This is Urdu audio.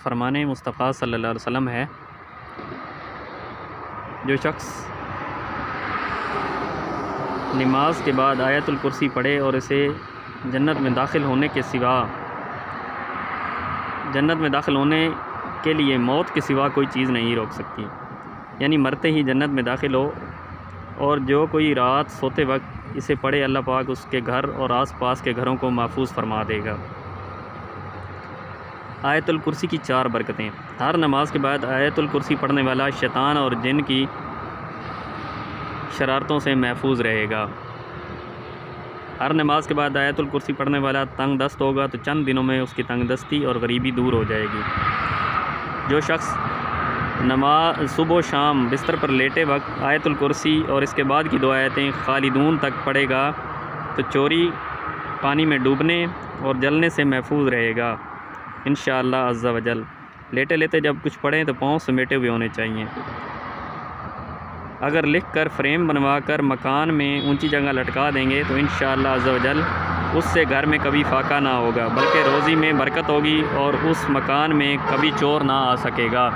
فرمان مصطفیٰ صلی اللہ علیہ وسلم ہے، جو شخص نماز کے بعد آیت الکرسی پڑھے اور اسے جنت میں داخل ہونے کے لیے موت کے سوا کوئی چیز نہیں روک سکتی، یعنی مرتے ہی جنت میں داخل ہو، اور جو کوئی رات سوتے وقت اسے پڑھے اللہ پاک اس کے گھر اور آس پاس کے گھروں کو محفوظ فرما دے گا۔ آیت الکرسی کی 4 برکتیں۔ ہر نماز کے بعد آیت الکرسی پڑھنے والا شیطان اور جن کی شرارتوں سے محفوظ رہے گا۔ ہر نماز کے بعد آیت الکرسی پڑھنے والا تنگ دست ہوگا تو چند دنوں میں اس کی تنگ دستی اور غریبی دور ہو جائے گی۔ جو شخص نماز صبح و شام بستر پر لیٹے وقت آیت الکرسی اور اس کے بعد کی 2 آیتیں خالدون تک پڑھے گا تو چوری، پانی میں ڈوبنے اور جلنے سے محفوظ رہے گا انشاءاللہ عز و جل۔ لیٹے لیٹے جب کچھ پڑھیں تو پاؤں سمیٹے ہوئے ہونے چاہیے۔ اگر لکھ کر فریم بنوا کر مکان میں اونچی جگہ لٹکا دیں گے تو انشاءاللہ عز و جل اس سے گھر میں کبھی فاقہ نہ ہوگا، بلکہ روزی میں برکت ہوگی اور اس مکان میں کبھی چور نہ آ سکے گا۔